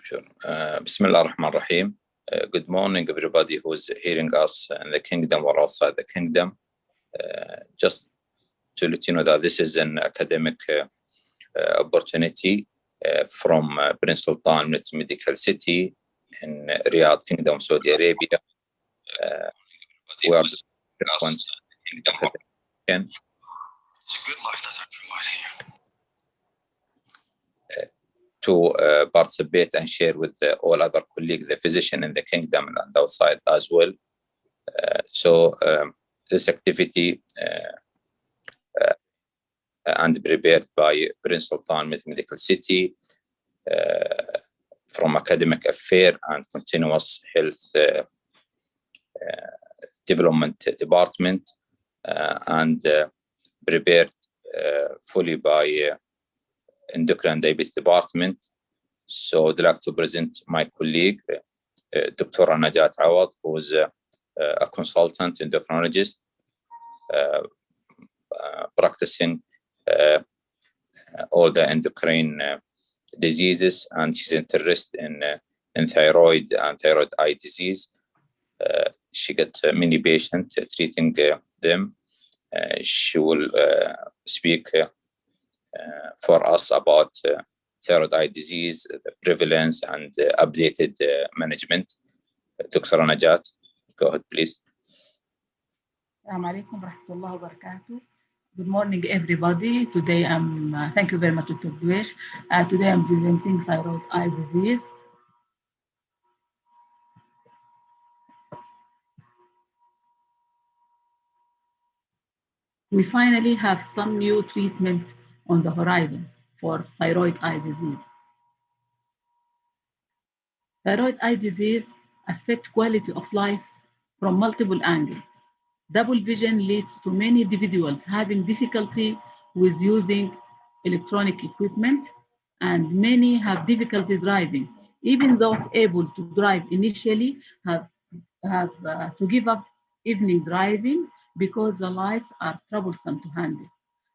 Sure. Bismillah ar-Rahman ar-Rahim. Good morning, everybody who's hearing us in the kingdom or outside the kingdom. Just to let you know that this is an academic opportunity from Prince Sultan Medical City in Riyadh, Kingdom, Saudi Arabia. We are It's a good life that I'm providing you. To participate and share with all other colleagues, the physician in the kingdom and outside as well. So this activity and prepared by Prince Sultan Medical City from Academic Affair and Continuous Health Development Department and prepared fully by Endocrine Diabetes Department. So I'd like to present my colleague, Dr. Najat Awad, who is a consultant endocrinologist practicing all the endocrine diseases, and she's interested in thyroid and thyroid eye disease. She got many patients treating them. She will speak for us about thyroid eye disease, the prevalence, and updated management. Dr. Najat, go ahead, please. Assalamu alaikum wa rahmatullahi wa barakatuh. Good morning, everybody. Today thank you very much, Dr. Dwesh. Today I'm presenting thyroid eye disease. We finally have some new treatments on the horizon for thyroid eye disease. Thyroid eye disease affects quality of life from multiple angles. Double vision leads to many individuals having difficulty with using electronic equipment, and many have difficulty driving. Even those able to drive initially have to give up evening driving because the lights are troublesome to handle.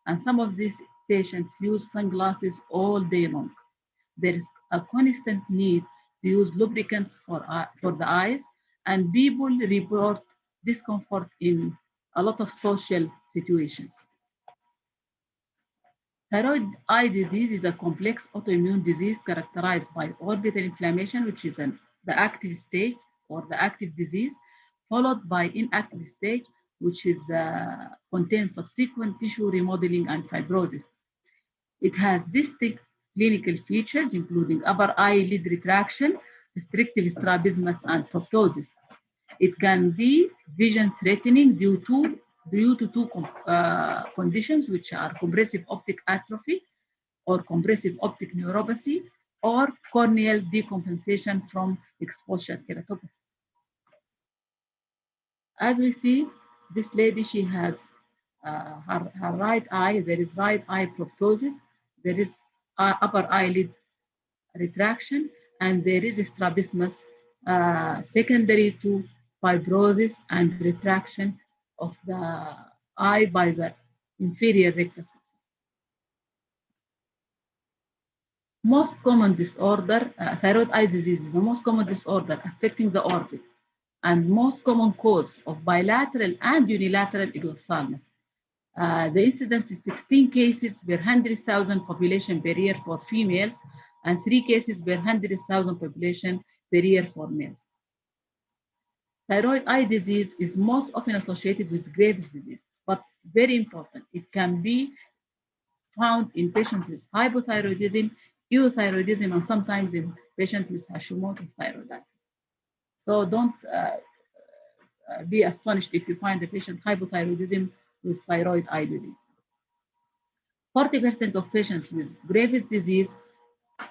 And some of these patients use sunglasses all day long. There is a constant need to use lubricants for the eyes, and people report discomfort in a lot of social situations. Thyroid eye disease is a complex autoimmune disease characterized by orbital inflammation, which is the active stage or the active disease, followed by inactive stage, which is contains subsequent tissue remodeling and fibrosis. It has distinct clinical features, including upper eyelid retraction, restrictive strabismus, and proptosis. It can be vision threatening due to two conditions, which are compressive optic atrophy or compressive optic neuropathy, or corneal decompensation from exposure keratopathy. As we see, this lady, she has her right eye, there is right eye proptosis, there is upper eyelid retraction, and there is strabismus secondary to fibrosis and retraction of the eye by the inferior rectus. Most common disorder, thyroid eye disease is the most common disorder affecting the orbit and most common cause of bilateral and unilateral exophthalmos. The incidence is 16 cases per 100,000 population per year for females and 3 cases per 100,000 population per year for males. Thyroid eye disease is most often associated with Graves' disease, but very important, it can be found in patients with hypothyroidism, euthyroidism, and sometimes in patients with Hashimoto's thyroiditis. So don't be astonished if you find a patient hypothyroidism with thyroid eye disease. 40% of patients with Graves' disease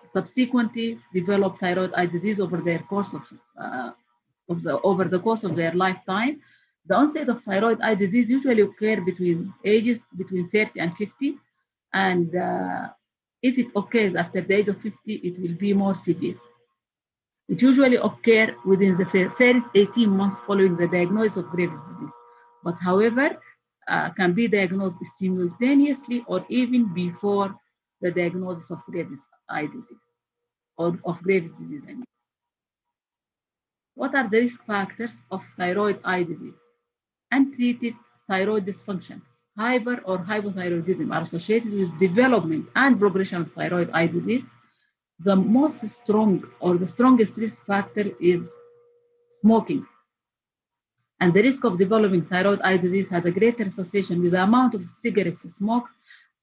subsequently develop thyroid eye disease over their course over the course of their lifetime. The onset of thyroid eye disease usually occurs between ages between 30 and 50, and if it occurs after the age of 50, it will be more severe. It usually occurs within the first 18 months following the diagnosis of Graves' disease, but however, can be diagnosed simultaneously or even before the diagnosis of Graves' eye disease. or of Graves' disease, I mean. What are the risk factors of thyroid eye disease? Untreated thyroid dysfunction, hyper or hypothyroidism are associated with development and progression of thyroid eye disease. The most strong or the strongest risk factor is smoking. And the risk of developing thyroid eye disease has a greater association with the amount of cigarettes smoked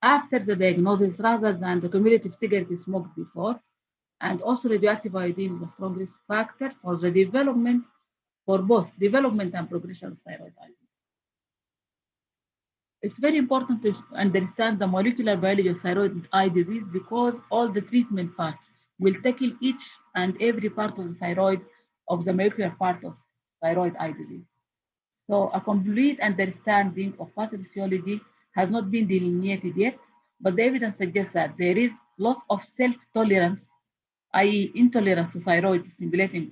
after the diagnosis rather than the cumulative cigarette smoked before. And also radioactive iodine is a strong risk factor for the development, for both development and progression of thyroid eye disease. It's very important to understand the molecular biology of thyroid eye disease because all the treatment parts will tackle each and every part of the thyroid, of the molecular part of thyroid eye disease. So a complete understanding of pathophysiology has not been delineated yet, but the evidence suggests that there is loss of self-tolerance, i.e. intolerance to thyroid stimulating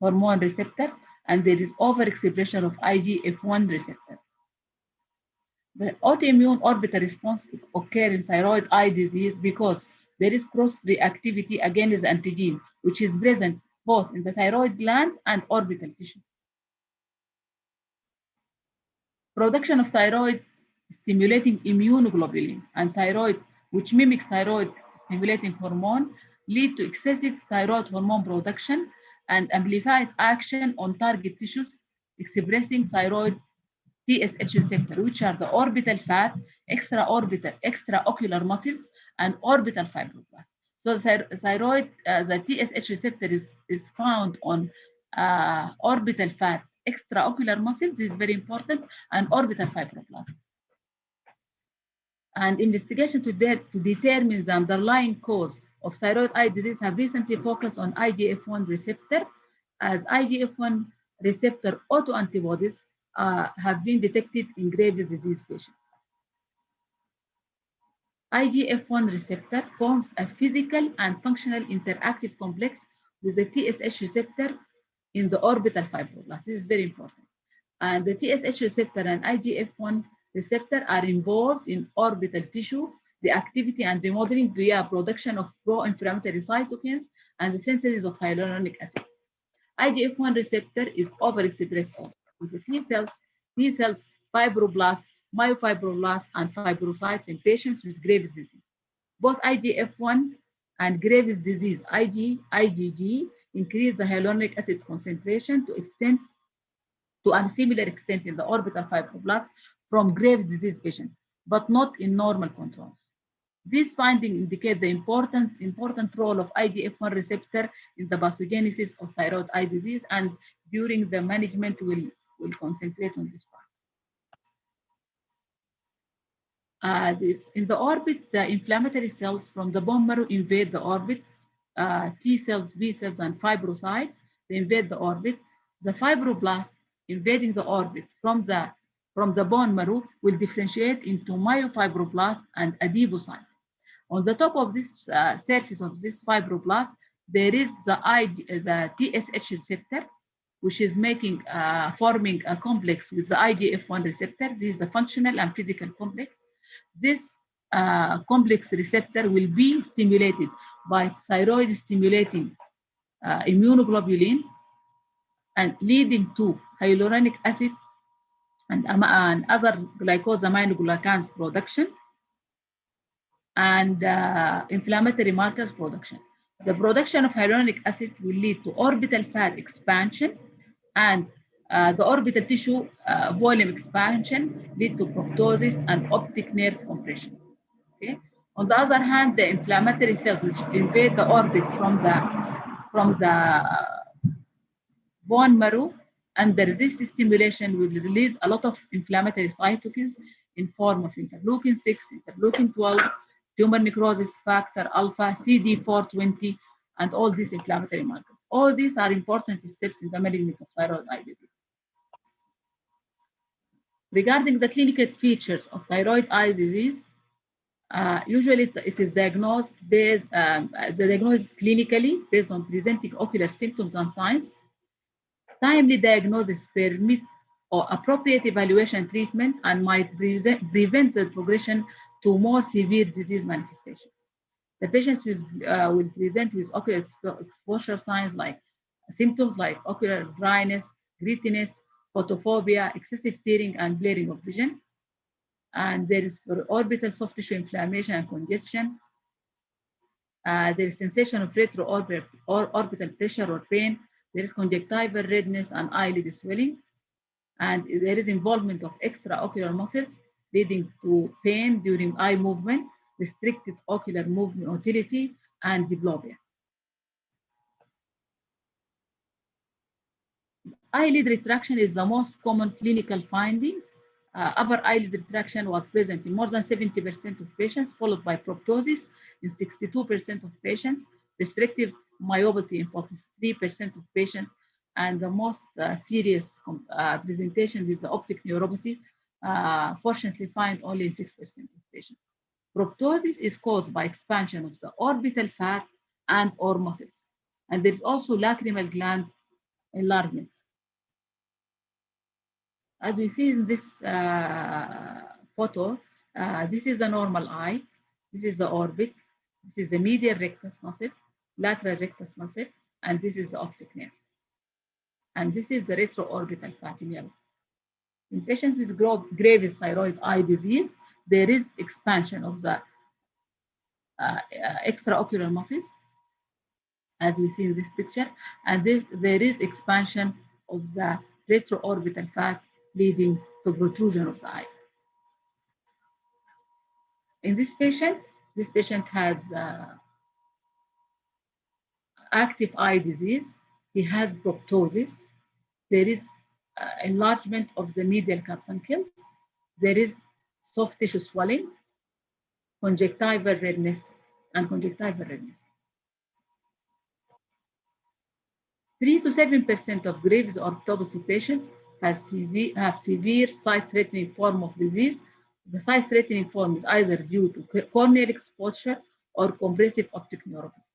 hormone receptor, and there is overexpression of IGF-1 receptor. The autoimmune orbital response occurs in thyroid eye disease because there is cross-reactivity against the antigen, which is present both in the thyroid gland and orbital tissue. Production of thyroid stimulating immunoglobulin and thyroid, which mimics thyroid stimulating hormone, lead to excessive thyroid hormone production and amplified action on target tissues expressing thyroid TSH receptor, which are the orbital fat, extraocular muscles, and orbital fibroblasts. So thyroid, the TSH receptor is found on orbital fat, extraocular muscles, this is very important, and orbital fibroblasts. And investigation to determine the underlying cause of thyroid eye disease have recently focused on IGF-1 receptor, as IGF-1 receptor autoantibodies have been detected in Graves' disease patients. IGF-1 receptor forms a physical and functional interactive complex with the TSH receptor in the orbital fibroblast. This is very important. And the TSH receptor and IGF-1 receptor are involved in orbital tissue, the activity and remodeling via production of pro-inflammatory cytokines and the synthesis of hyaluronic acid. IGF-1 receptor is overexpressed on the T cells, fibroblasts, myofibroblasts, and fibrocytes in patients with Graves' disease. Both IGF-1 and Graves' disease, IgG, increase the hyaluronic acid concentration to a similar extent in the orbital fibroblasts from Graves' disease patients, but not in normal controls. These findings indicate the important role of IGF-1 receptor in the pathogenesis of thyroid eye disease, and during the management we'll concentrate on this part. In the orbit, the inflammatory cells from the bone marrow invade the orbit. T cells, B cells, and fibrocytes, they invade the orbit. The fibroblasts invading the orbit from the bone marrow will differentiate into myofibroblasts and adipocytes. On the top of this surface of this fibroblast, there is the TSH receptor, which is forming a complex with the IGF-1 receptor. This is a functional and physical complex. This complex receptor will be stimulated by thyroid stimulating immunoglobulin and leading to hyaluronic acid and other glycosaminoglycans production and inflammatory markers production. The production of hyaluronic acid will lead to orbital fat expansion, and the orbital tissue volume expansion lead to proptosis and optic nerve compression. Okay. On the other hand, the inflammatory cells which invade the orbit from the bone marrow under this stimulation will release a lot of inflammatory cytokines in form of interleukin 6, interleukin 12, tumor necrosis factor alpha, CD420, and all these inflammatory markers. All these are important steps in the management of thyroid eye disease. Regarding the clinical features of thyroid eye disease, usually it is diagnosed based, the diagnosis clinically based on presenting ocular symptoms and signs. Timely diagnosis permit or appropriate evaluation treatment and might prevent the progression to more severe disease manifestation. The patients will present with ocular exposure signs like symptoms like ocular dryness, grittiness, photophobia, excessive tearing, and blurring of vision. And there is orbital soft tissue inflammation and congestion. There is sensation of retroorbital pressure or pain. There is conjunctival redness and eyelid swelling. And there is involvement of extraocular muscles leading to pain during eye movement, restricted ocular movement motility, and diplopia. Eyelid retraction is the most common clinical finding. Upper eyelid retraction was present in more than 70% of patients, followed by proptosis in 62% of patients, restrictive myopathy in 43% of patients, and the most serious presentation with the optic neuropathy, fortunately found only in 6% of patients. Proptosis is caused by expansion of the orbital fat and or muscles. And there's also lacrimal gland enlargement. As we see in this photo, this is a normal eye. This is the orbit. This is the medial rectus muscle, lateral rectus muscle, and this is the optic nerve. And this is the retroorbital fat in yellow. In patients with Graves' thyroid eye disease, there is expansion of the extraocular muscles, as we see in this picture, and there is expansion of the retroorbital fat leading to protrusion of the eye. In this patient has active eye disease. He has proptosis. There is enlargement of the medial carbuncle. There is soft tissue swelling, conjunctival redness, and conjunctival redness. 3 to 7% of Graves' orthopathy patients have severe sight-threatening form of disease. The sight-threatening form is either due to corneal exposure or compressive optic neuropathy.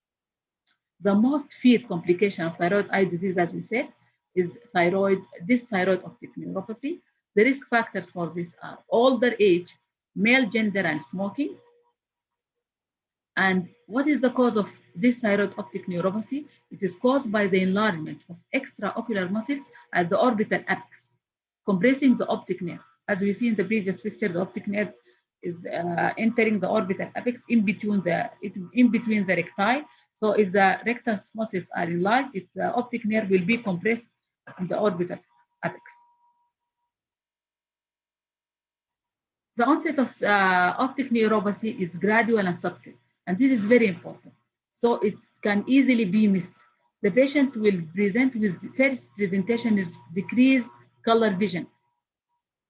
The most feared complication of thyroid eye disease, as we said, is dysthyroid optic neuropathy. The risk factors for this are older age, male gender, and smoking. And what is the cause of dysthyroid optic neuropathy? It is caused by the enlargement of extraocular muscles at the orbital apex, compressing the optic nerve. As we see in the previous picture, the optic nerve is entering the orbital apex in between the recti. So if the rectus muscles are enlarged, the optic nerve will be compressed in the orbital apex. The onset of optic neuropathy is gradual and subtle, and this is very important. So it can easily be missed. The patient will present with the first presentation is decreased color vision.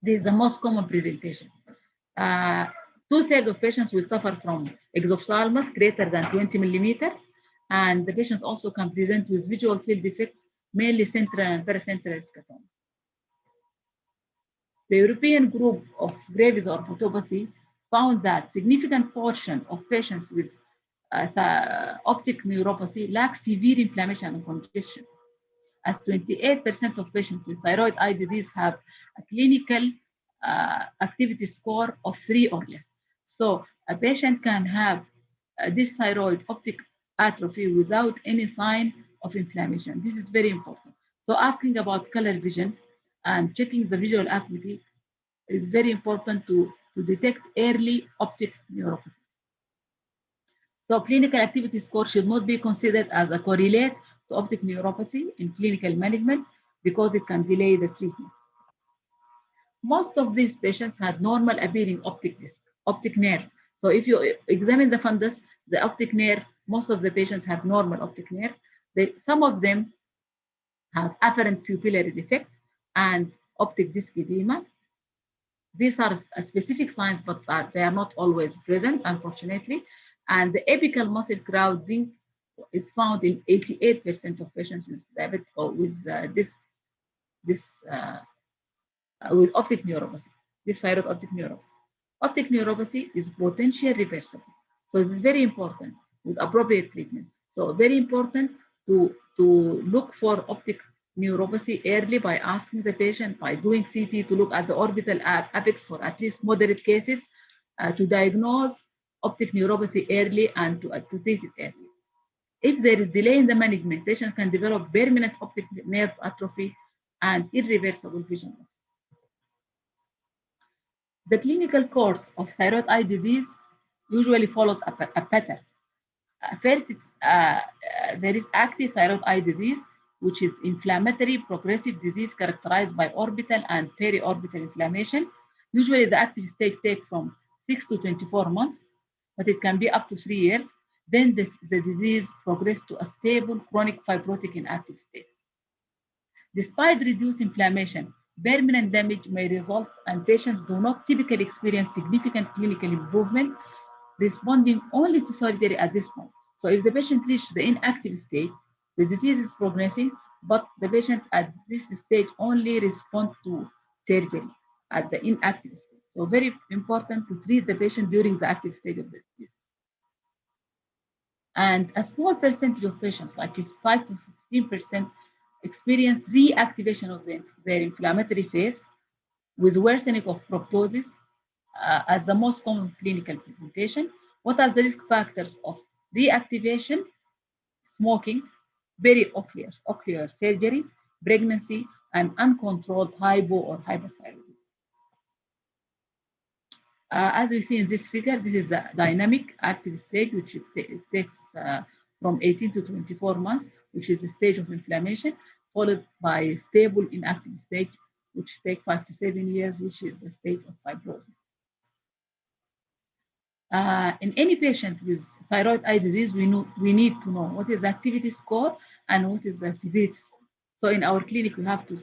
This is the most common presentation. 2/3 of patients will suffer from exophthalmos greater than 20 millimeter, and the patient also can present with visual field defects, mainly central and paracentral scotoma. The European group of Graves' orthopathy found that significant portion of patients with optic neuropathy lack severe inflammation and congestion, as 28% of patients with thyroid eye disease have a clinical activity score of 3 or less. So a patient can have this thyroid optic atrophy without any sign of inflammation. This is very important. So asking about color vision and checking the visual acuity is very important to detect early optic neuropathy. So clinical activity score should not be considered as a correlate to optic neuropathy in clinical management because it can delay the treatment. Most of these patients had normal appearing optic nerve. So if you examine the fundus, the optic nerve, most of the patients have normal optic nerve. Some of them have afferent pupillary defect and optic disc edema. These are specific signs, but they are not always present, unfortunately. And the apical muscle crowding is found in 88% of patients with diabetic or with with optic neuropathy, this thyroid optic neuropathy. Optic neuropathy is potentially reversible. So this is very important with appropriate treatment. So very important to look for optic neuropathy early by asking the patient, by doing CT to look at the orbital apex for at least moderate cases, to diagnose optic neuropathy early and to treat it early. If there is delay in the management, patient can develop permanent optic nerve atrophy and irreversible vision loss. The clinical course of thyroid eye disease usually follows a pattern. First, there is active thyroid eye disease, which is inflammatory progressive disease characterized by orbital and periorbital inflammation. Usually, the active stage takes from 6 to 24 months, but it can be up to 3 years. Then the disease progresses to a stable chronic fibrotic inactive state. Despite reduced inflammation, permanent damage may result, and patients do not typically experience significant clinical improvement, responding only to surgery at this point. So if the patient reaches the inactive state, the disease is progressing, but the patient at this stage only responds to surgery at the inactive stage. So very important to treat the patient during the active stage of the disease. And a small percentage of patients, like 5 to 15%, experience reactivation of their inflammatory phase with worsening of proptosis as the most common clinical presentation. What are the risk factors of reactivation? Smoking, ocular surgery, pregnancy, and uncontrolled hypo or hyperthyroidism. As we see in this figure, this is a dynamic active stage, which it takes from 18 to 24 months, which is a stage of inflammation, followed by stable inactive stage, which takes 5 to 7 years, which is the stage of fibrosis. In any patient with thyroid eye disease, we need to know what is the activity score and what is the severity score. So in our clinic, we have to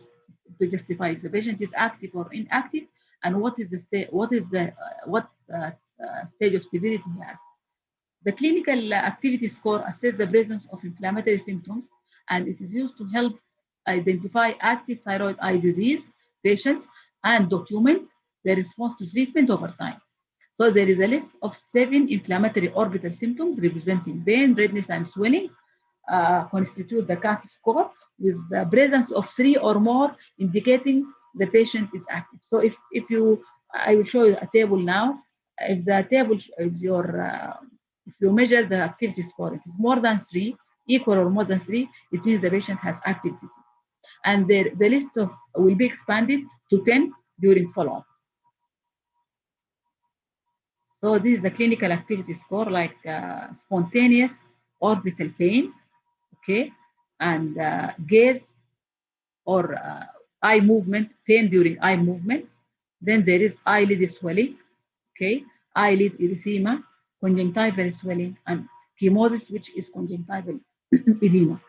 justify if the patient is active or inactive, and what stage of severity he has. The clinical activity score assesses the presence of inflammatory symptoms, and it is used to help identify active thyroid eye disease patients and document the response to treatment over time. So there is a list of 7 inflammatory orbital symptoms representing pain, redness, and swelling, constitute the CAS score, with the presence of 3 or more indicating the patient is active. So if I will show you a table now. If the table is if you measure the activity score, it is more than 3, equal or more than 3, it means the patient has active disease. And the list will be expanded to 10 during follow-up. So this is the clinical activity score, like spontaneous orbital pain, okay, and gaze or eye movement, pain during eye movement. Then there is eyelid swelling, okay, eyelid erythema, conjunctival swelling, and chemosis, which is conjunctival edema,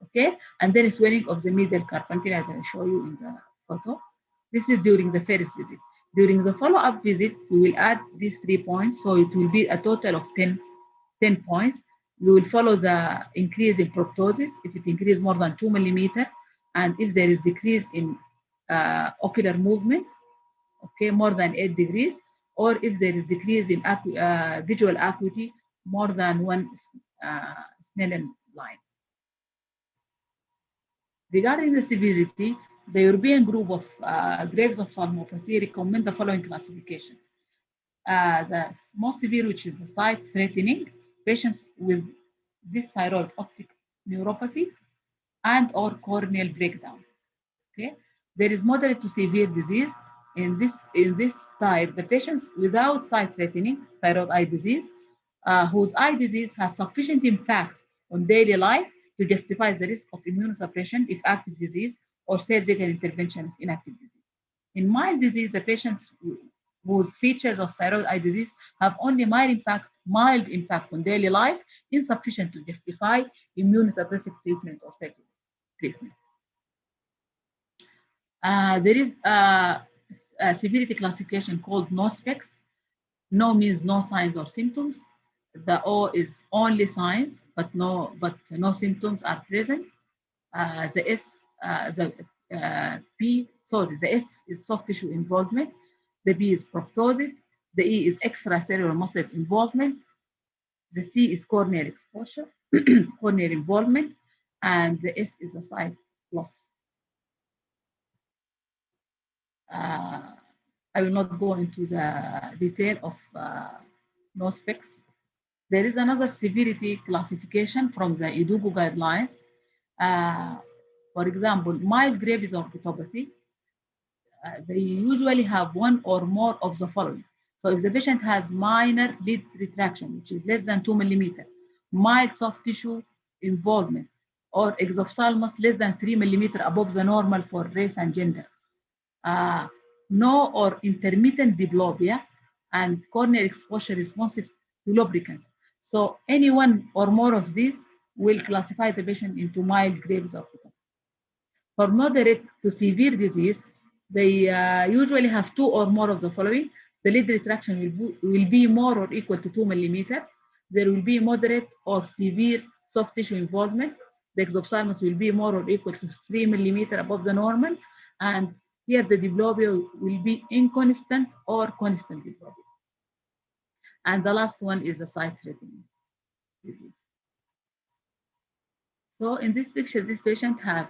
okay, and then swelling of the middle carbuncle, as I show you in the photo. This is during the first visit. During the follow-up visit, we will add these 3 points, so it will be a total of 10 points. We will follow the increase in proptosis, if it increases more than 2 millimeters, and if there is decrease in ocular movement, okay, more than 8 degrees, or if there is decrease in visual acuity more than 1 Snellen line. Regarding the severity, the European group of graves ophthalmopathy recommend the following classification. The most severe, which is the sight-threatening, patients with this thyroid optic neuropathy and or corneal breakdown. Okay, there is moderate to severe disease. In this type, the patients without sight-threatening thyroid eye disease, whose eye disease has sufficient impact on daily life to justify the risk of immunosuppression if active disease or surgical intervention if inactive disease. In mild disease, the patients whose features of thyroid eye disease have only mild impact on daily life, insufficient to justify immunosuppressive treatment or surgical treatment. There is a severity classification called no specs. No means no signs or symptoms. The O is only signs, but no symptoms are present. The S is soft tissue involvement. The B is proptosis. The E is extracellular muscle involvement. The C is corneal exposure, corneal involvement, and the S is the sight loss. I will not go into the detail of no specs. There is another severity classification from the IDUGO guidelines. For example, mild Graves' orbitopathy, they usually have one or more of the following. So if the patient has minor lid retraction, which is less than 2 millimeter, mild soft tissue involvement, or exophthalmos less than 3 millimeter above the normal for race and gender, no or intermittent diplopia, and corneal exposure responsive to lubricants. So any one or more of these will classify the patient into mild Graves' orbitopathy. For moderate to severe disease, they usually have two or more of the following. The lid retraction will be more or equal to 2 millimeter. There will be moderate or severe soft tissue involvement. The exophthalmos will be more or equal to 3 millimeter above the normal. And here the diplopia will be inconstant or constant diplopia. And the last one is the sight-threatening disease. So in this picture, this patient has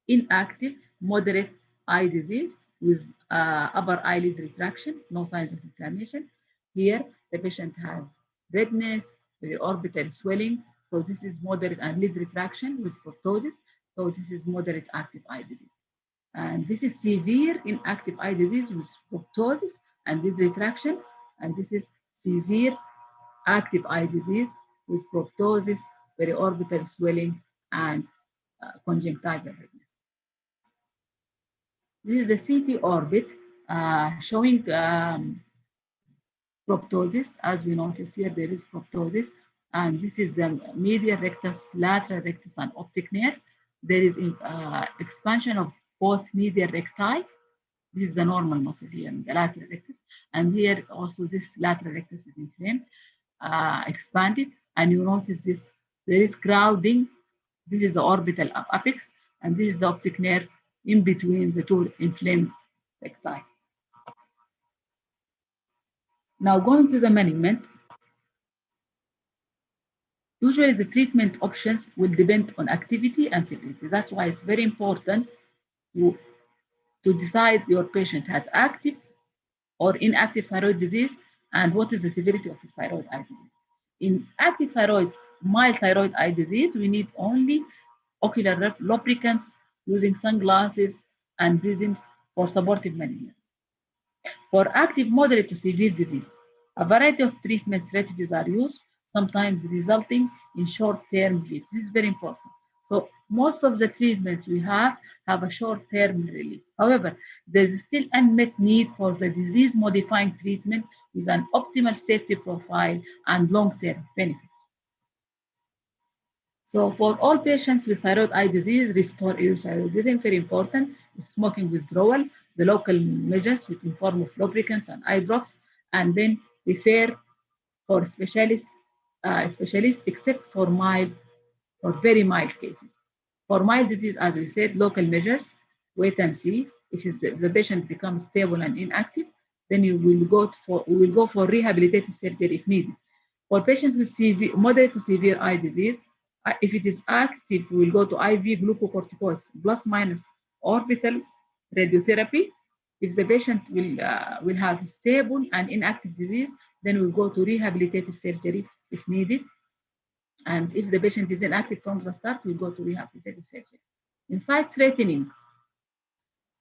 inactive moderate eye disease with upper eyelid retraction, no signs of inflammation. Here, the patient has redness, periorbital swelling. So this is moderate and lid retraction with proptosis. So this is moderate active eye disease. And this is severe inactive eye disease with proptosis and lid retraction. And this is severe active eye disease with proptosis, periorbital swelling, and conjunctival redness. This is the CT orbit showing proptosis. As we notice here, there is proptosis. And this is the medial rectus, lateral rectus, and optic nerve. There is expansion of both medial recti. This is the normal muscle here in the lateral rectus. And here also this lateral rectus is inflamed, expanded. And you notice this, there is crowding. This is the orbital apex. And this is the optic nerve in between the two inflamed recti. Now going to the management, usually the treatment options will depend on activity and severity. That's why it's very important to decide your patient has active or inactive thyroid disease and what is the severity of his thyroid eye disease. In active thyroid, mild thyroid eye disease, we need only ocular lubricants using sunglasses and prisms for supportive management. For active moderate to severe disease, a variety of treatment strategies are used, sometimes resulting in short-term relief. This is very important. So most of the treatments we have a short-term relief. However, there is still unmet need for the disease-modifying treatment with an optimal safety profile and long-term benefits. So for all patients with thyroid eye disease, restore euthyroidism, very important, smoking withdrawal, the local measures in form of lubricants and eye drops, and then refer for specialists except for mild or very mild cases. For mild disease, as we said, local measures, wait and see. If the patient becomes stable and inactive, then we will go for rehabilitative surgery if needed. For patients with moderate to severe eye disease, if it is active, we will go to IV glucocorticoids plus minus orbital radiotherapy. If the patient will have stable and inactive disease, then we'll go to rehabilitative surgery if needed. And if the patient is inactive from the start, we'll go to rehabilitative surgery. In sight-threatening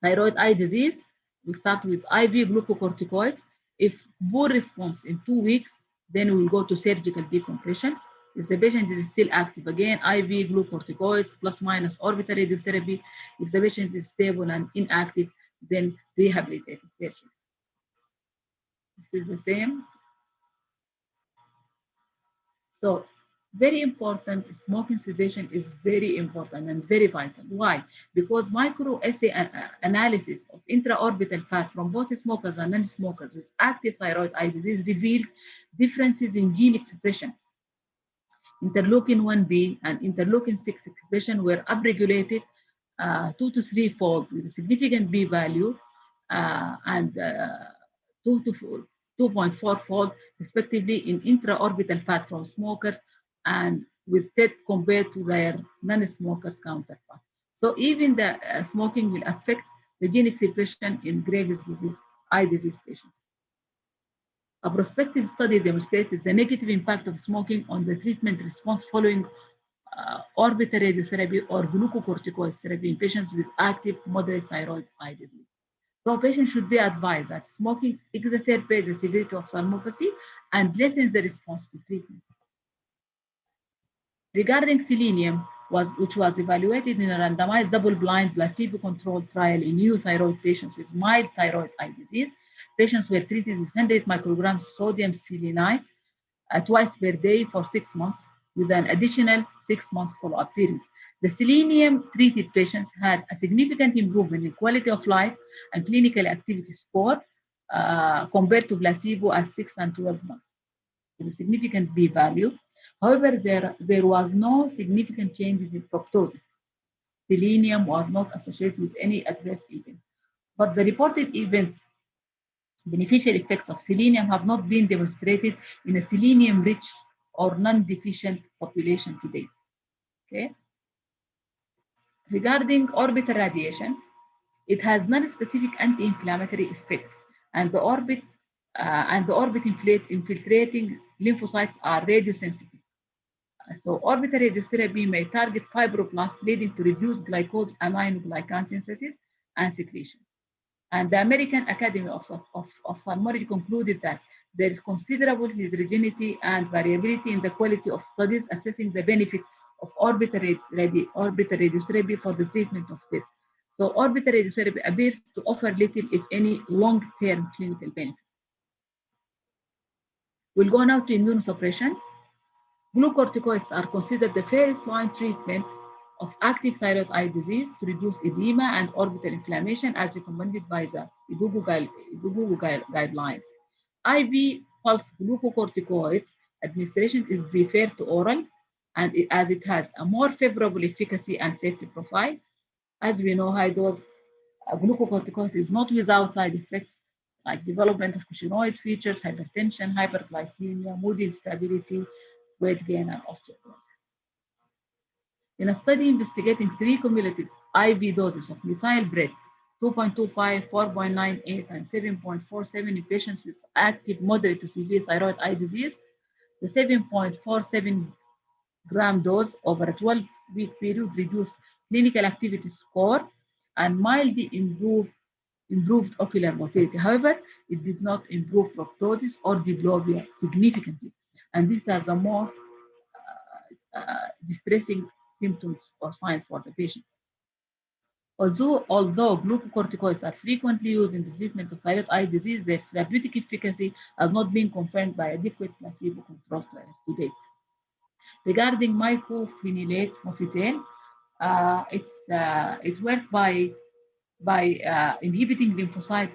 thyroid eye disease, we start with IV glucocorticoids. If poor response in 2 weeks, then we'll go to surgical decompression. If the patient is still active, again, IV glucocorticoids plus minus orbital radiotherapy. If the patient is stable and inactive, then rehabilitative surgery. This is the same. So very important, smoking cessation is very important and very vital. Why? Because microassay analysis of intraorbital fat from both smokers and non-smokers with active thyroid eye disease revealed differences in gene expression. Interleukin 1B and interleukin 6 expression were upregulated 2 to 3 fold with a significant B value and 2.4 fold respectively in intraorbital fat from smokers and with TET compared to their non-smokers counterpart. So even the smoking will affect the gene expression in Graves' disease, eye disease patients. A prospective study demonstrated the negative impact of smoking on the treatment response following orbital radiotherapy or glucocorticoid therapy in patients with active moderate thyroid eye disease. So patients should be advised that smoking exacerbates the severity of ophthalmopathy and lessens the response to treatment. Regarding selenium, which was evaluated in a randomized double-blind placebo-controlled trial in euthyroid patients with mild thyroid eye disease, patients were treated with 100 micrograms sodium selenite twice per day for 6 months with an additional 6 months follow-up period. The selenium-treated patients had a significant improvement in quality of life and clinical activity score compared to placebo at 6 and 12 months. There's a significant p-value. However, there was no significant changes in proptosis. Selenium was not associated with any adverse events, but the reported events, beneficial effects of selenium have not been demonstrated in a selenium-rich or non-deficient population to date. Okay. Regarding orbital radiation, it has non-specific anti-inflammatory effects, and the orbit infiltrating lymphocytes are radiosensitive. So orbital radiotherapy may target fibroblasts, leading to reduced glycose aminoglycan synthesis and secretion. And the American Academy of Ophthalmology concluded that there is considerable heterogeneity and variability in the quality of studies assessing the benefit of orbital radiotherapy for the treatment of TIF. So orbital radiotherapy appears to offer little, if any, long-term clinical benefit. We'll go now to immunosuppression. Glucocorticoids are considered the first-line treatment of active thyroid eye disease to reduce edema and orbital inflammation as recommended by the IDUGU guidelines. IV pulse glucocorticoids administration is preferred to oral, and as it has a more favorable efficacy and safety profile. As we know, high-dose glucocorticoids is not without side effects like development of cushingoid features, hypertension, hyperglycemia, mood instability, weight gain, and osteoporosis. In a study investigating 3 cumulative IV doses of methylbrett, 2.25, 4.98, and 7.47 in patients with active moderate to severe thyroid eye disease, the 7.47 gram dose over a 12-week period reduced clinical activity score and mildly improved ocular motility. However, it did not improve proptosis or diplopia significantly. And these are the most distressing symptoms or signs for the patient. Although glucocorticoids are frequently used in the treatment of thyroid eye disease, their therapeutic efficacy has not been confirmed by adequate placebo-controlled trials to date. Regarding mycophenolate mofetil, it worked by inhibiting lymphocyte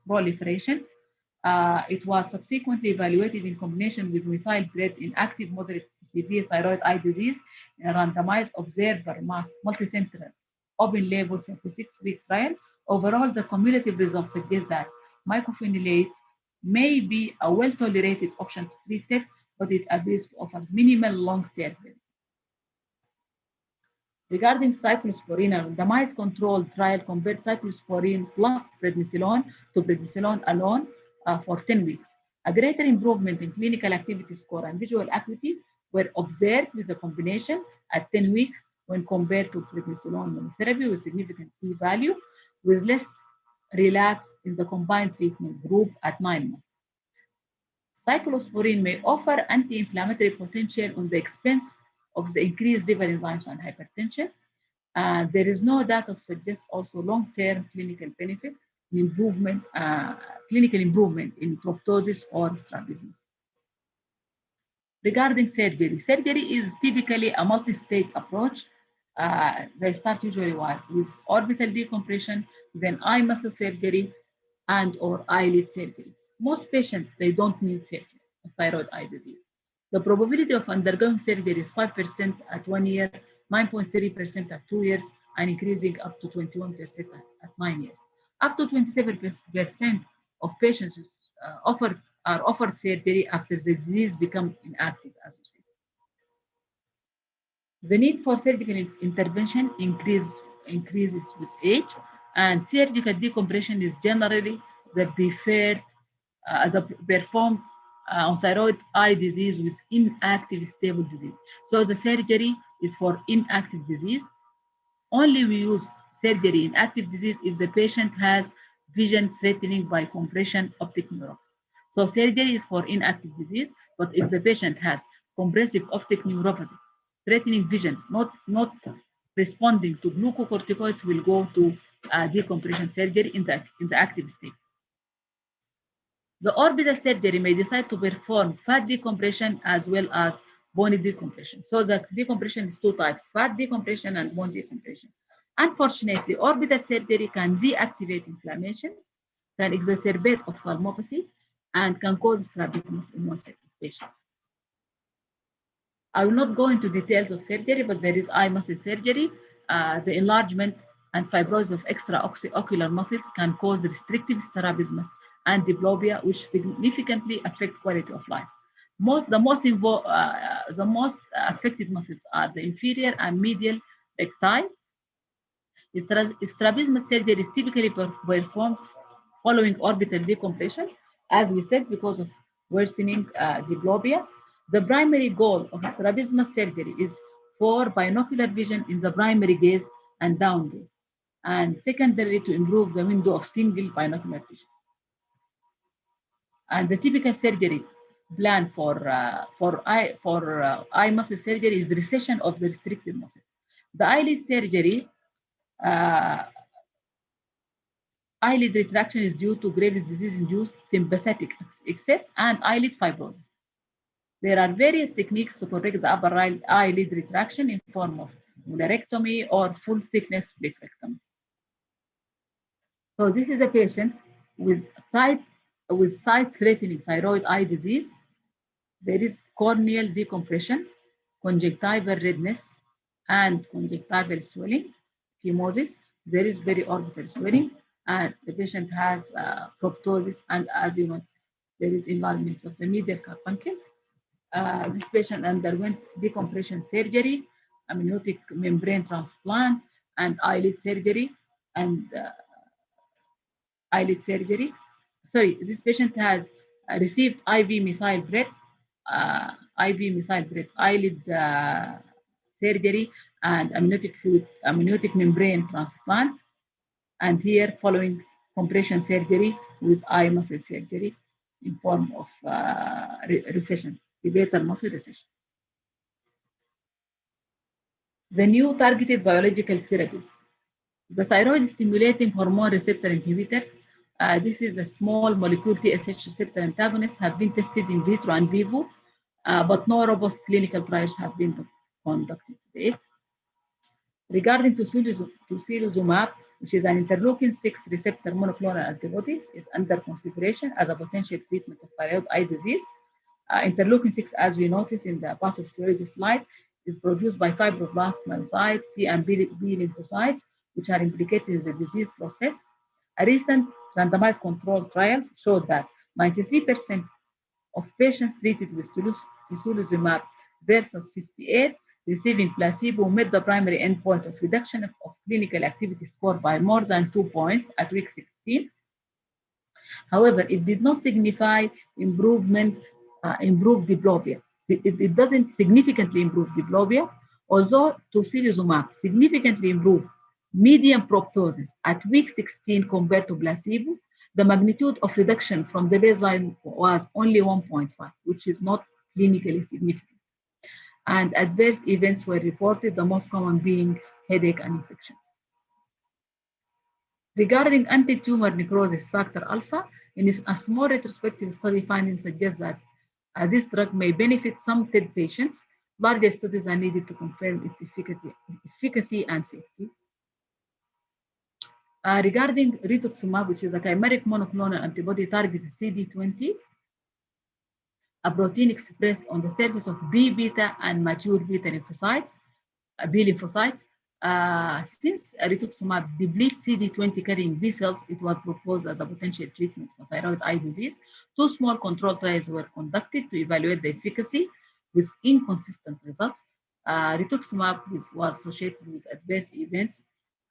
proliferation. It was subsequently evaluated in combination with methylbrett in active moderate to severe thyroid eye disease in a randomized observer masked multicenter open label 36-week trial. Overall, the cumulative results suggest that mycophenolate may be a well-tolerated option to treat it, but it appears to offer minimal long-term benefit. Regarding cyclosporine, a randomized controlled trial compared cyclosporine plus prednisolone to prednisolone alone for 10 weeks. A greater improvement in clinical activity score and visual acuity were observed with a combination at 10 weeks when compared to prednisolone monotherapy with significant p-value, with less relapse in the combined treatment group at 9 months. Cyclosporine may offer anti-inflammatory potential on the expense of the increased liver enzymes and hypertension. There is no data to suggest also long-term clinical benefit in clinical improvement in proptosis or strabismus. Regarding surgery is typically a multi-stage approach. They start usually with orbital decompression, then eye muscle surgery, and or eyelid surgery. Most patients, they don't need surgery of thyroid eye disease. The probability of undergoing surgery is 5% at 1 year, 9.3% at 2 years, and increasing up to 21% at 9 years. Up to 27% of patients are offered surgery after the disease becomes inactive, as we said. The need for surgical intervention increases with age, and surgical decompression is generally the preferred performed on thyroid eye disease with inactive stable disease. So the surgery is for inactive disease. Only we use surgery in active disease if the patient has vision threatening by compression optic neuropathy. So surgery is for inactive disease, but if the patient has compressive optic neuropathy, threatening vision, not responding to glucocorticoids, will go to decompression surgery in the active state. The orbital surgery may decide to perform fat decompression as well as bone decompression. So the decompression is two types, fat decompression and bone decompression. Unfortunately, orbital surgery can reactivate inflammation, can exacerbate ophthalmopathy, and can cause strabismus in one set of patients. I will not go into details of surgery, but there is eye muscle surgery. The enlargement and fibrosis of extraocular muscles can cause restrictive strabismus and diplopia, which significantly affect quality of life. The most affected muscles are the inferior and medial recti. Strabismus surgery is typically performed following orbital decompression, as we said, because of worsening diplopia. The primary goal of strabismus surgery is for binocular vision in the primary gaze and down gaze, and secondarily to improve the window of single binocular vision. And the typical surgery plan for eye muscle surgery is recession of the restricted muscle. The eyelid surgery, eyelid retraction is due to Graves' disease-induced sympathetic excess and eyelid fibrosis. There are various techniques to correct the upper eyelid retraction in form of mullarectomy or full-thickness blepharectomy. So this is a patient with sight-threatening thyroid eye disease. There is corneal decompression, conjunctival redness, and conjunctival swelling, chemosis. There is periorbital swelling, and the patient has proptosis, and as you notice, there is enlargement of the medial carbuncle. This patient underwent decompression surgery, amniotic membrane transplant, and eyelid surgery. Sorry, this patient has received IV methylbrate, eyelid surgery, and amniotic membrane transplant. And here, following compression surgery with eye muscle surgery in form of recession, levator muscle recession. The new targeted biological therapies. The thyroid stimulating hormone receptor inhibitors. This is a small molecule TSH receptor antagonist, have been tested in vitro and vivo, but no robust clinical trials have been conducted to date. Regarding tocilizumab, which is an interleukin-6 receptor monoclonal antibody, is under consideration as a potential treatment of thyroid eye disease. Interleukin-6, as we noticed in the pathophysiology slide, is produced by fibroblast myocytes, T and B lymphocytes, which are implicated in the disease process. A recent randomized controlled trials showed that 93% of patients treated with tocilizumab versus 58 receiving placebo met the primary endpoint of reduction of clinical activity score by more than 2 points at week 16. However, it did not signify improved diplopia. It doesn't significantly improve diplopia, although tocilizumab significantly improved median proptosis at week 16 compared to placebo. The magnitude of reduction from the baseline was only 1.5, which is not clinically significant. And adverse events were reported, the most common being headache and infections. Regarding anti-tumor necrosis factor alpha, in a small retrospective study, findings suggest that this drug may benefit some TED patients. Larger studies are needed to confirm its efficacy and safety. Regarding rituximab, which is a chimeric monoclonal antibody targeting CD20, a protein expressed on the surface of B beta and mature beta lymphocytes, B lymphocytes. Since rituximab depletes CD20 carrying B cells, it was proposed as a potential treatment for thyroid eye disease. 2 small control trials were conducted to evaluate the efficacy with inconsistent results. Rituximab was associated with adverse events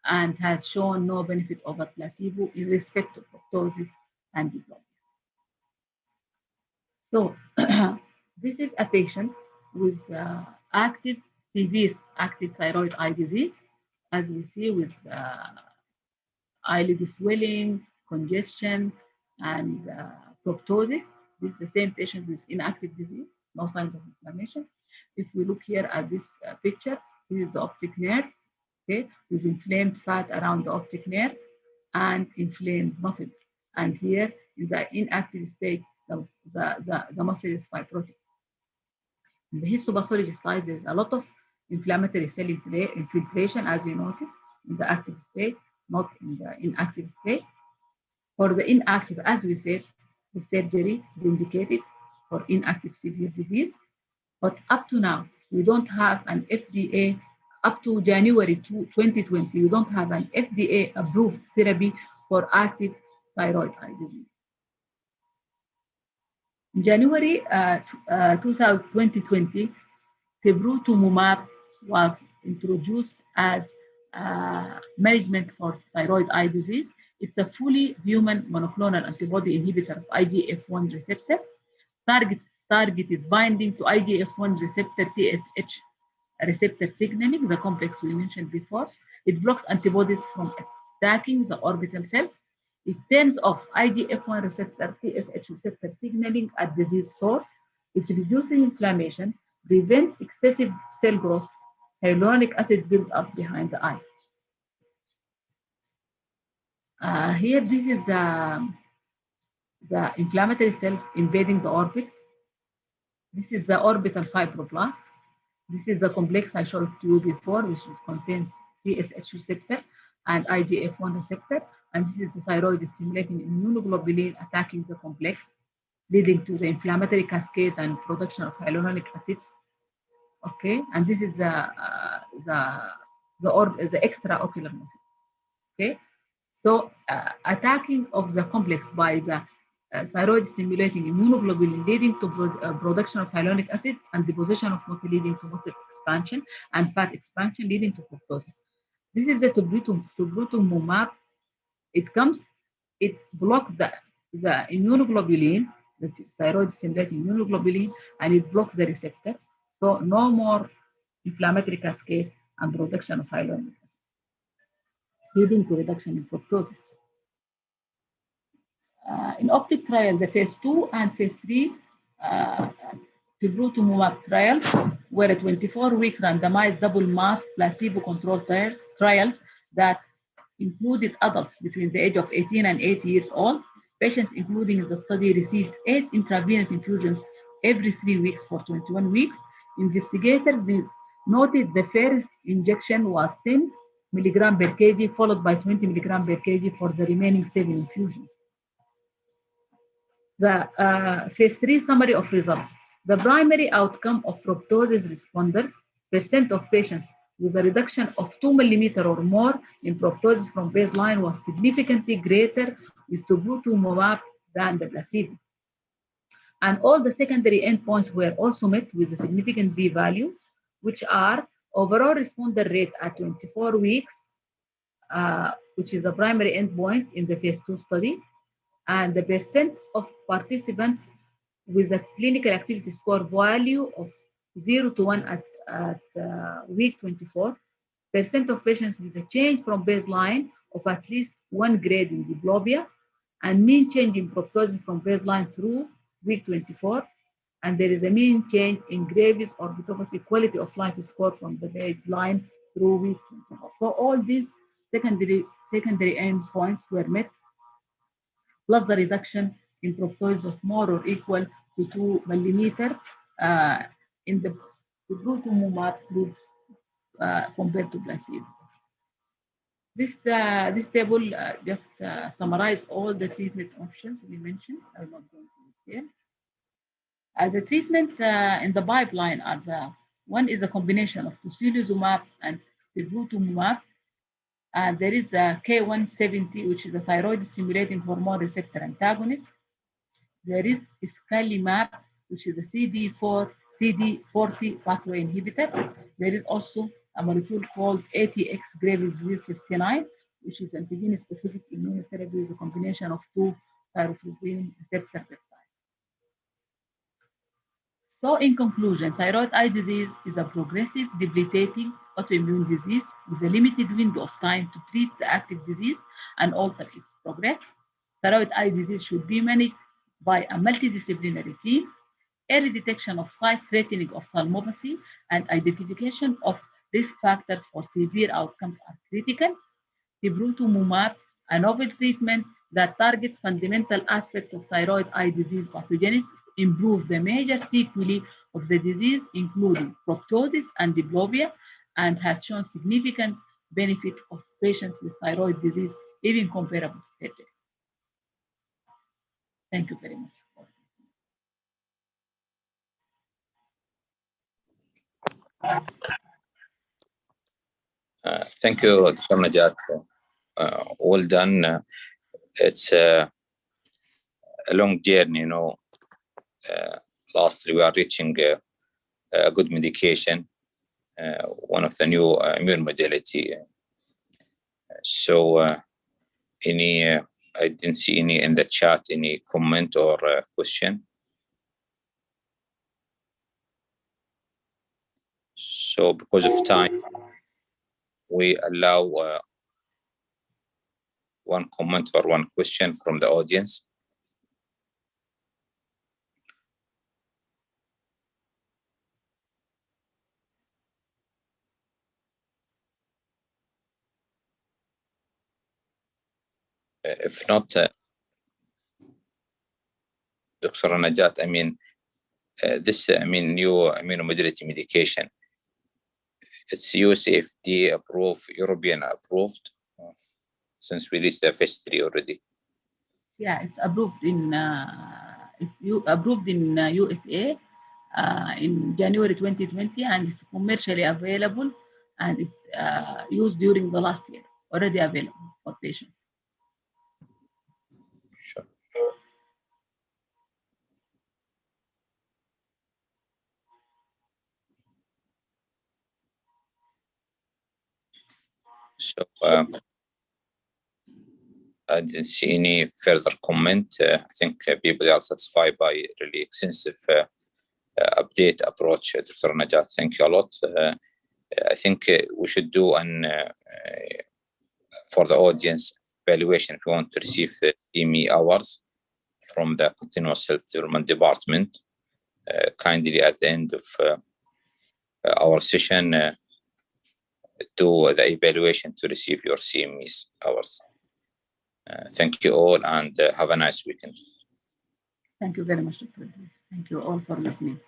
and has shown no benefit over placebo in respect to proptosis and diplopia. So this is a patient with active, severe active thyroid eye disease, as we see with eyelid swelling, congestion, and proptosis. This is the same patient with inactive disease, no signs of inflammation. If we look here at this picture, this is the optic nerve, okay, with inflamed fat around the optic nerve and inflamed muscles. And here in the inactive state, the muscle is fibrotic. In the histopathology side, there's a lot of inflammatory cell infiltration, as you notice, in the active state, not in the inactive state. For the inactive, as we said, the surgery is indicated for inactive severe disease. But up to now, we don't have an FDA, up to January 2020, we don't have an FDA approved therapy for active thyroid eye disease. In January 2020, Tibrutumumab was introduced as management for thyroid eye disease. It's a fully human monoclonal antibody inhibitor of IGF-1 receptor, targeted binding to IGF-1 receptor TSH receptor signaling, the complex we mentioned before. It blocks antibodies from attacking the orbital cells. It turns off IGF-1 receptor TSH receptor signaling at disease source. It reduces inflammation, prevents excessive cell growth, hyaluronic acid buildup behind the eye. Here, this is the inflammatory cells invading the orbit. This is the orbital fibroblast. This is the complex I showed you before, which contains TSH receptor and IGF-1 receptor. And this is the thyroid stimulating immunoglobulin attacking the complex, leading to the inflammatory cascade and production of hyaluronic acid. Okay, and this is the extraocular muscle. Okay, so attacking of the complex by the thyroid stimulating immunoglobulin leading to production of hyaluronic acid and deposition of muscle leading to muscle expansion and fat expansion leading to proptosis. This is the tibrutumumab. It blocks the immunoglobulin, the thyroid stimulating immunoglobulin, and it blocks the receptor. So no more inflammatory cascade and production of hyaluronic acid, leading to reduction in proptosis. In optic trial, the phase 2 and phase 3 tibrutumumab trials were a 24-week randomized double-masked placebo-controlled trials that included adults between the age of 18 and 80 years old. Patients including in the study received 8 intravenous infusions every 3 weeks for 21 weeks. Investigators noted the first injection was 10 milligram per kg, followed by 20 milligram per kg for the remaining 7 infusions. The phase 3 summary of results. The primary outcome of proptosis responders, percent of patients with a reduction of 2 millimeter or more in proptosis from baseline was significantly greater with tibrutumumab than the placebo. And all the secondary endpoints were also met with a significant p-value, which are overall responder rate at 24 weeks, which is the primary endpoint in the phase 2 study, and the percent of participants with a clinical activity score value of 0 to 1 at week 24, percent of patients with a change from baseline of at least 1 grade in diplopia, and mean change in proptosis from baseline through week 24, and there is a mean change in Graves orbitopathy quality of life score from the baseline through week 24. So all these secondary endpoints were met, plus the reduction in proptosis of more or equal to 2 millimeter in the tibrutumumab group compared to placebo. This table just summarizes all the treatment options we mentioned. I will not go into detail. As a treatment in the pipeline, one is a combination of tocilizumab and tibrutumumab. There is a K170, which is a thyroid stimulating hormone receptor antagonist. There is iscalimab, which is a CD40 pathway inhibitor. There is also a molecule called ATX Graves disease 59, which is antigen-specific immunotherapy with a combination of 2 tyrosine receptor peptides. So in conclusion, thyroid eye disease is a progressive, debilitating autoimmune disease with a limited window of time to treat the active disease and alter its progress. Thyroid eye disease should be managed by a multidisciplinary team. Early detection of sight-threatening ophthalmopathy and identification of risk factors for severe outcomes are critical. Tivrutumumab, a novel treatment that targets fundamental aspects of thyroid eye disease pathogenesis, improve the major sequelae of the disease, including proptosis and diplopia, and has shown significant benefit of patients with thyroid disease, even comparable to surgery. Thank you very much. Thank you, Dr. Najat. Well done. It's a long journey, you know. Lastly, we are reaching a good medication, one of the new immune modality. So, I didn't see any in the chat, any comment or question. So, because of time, we allow one comment or one question from the audience. If not, Dr. Najat, I mean, this, new immunomodulatory medication, it's USFDA approved, European approved, since we reached the phase 3 already. Yeah, it's approved in USA in January 2020, and it's commercially available, and it's used during the last year, already available for patients. Sure. So I didn't see any further comment. I think people are satisfied by really extensive update approach, Dr. Najat. Thank you a lot. I think we should do for the audience evaluation if you want to receive the EME hours from the continuous self-development department. Kindly at the end of our session, do the evaluation to receive your CMEs hours. Thank you all, and have a nice weekend. Thank you very much, Dr. Thank you all for listening.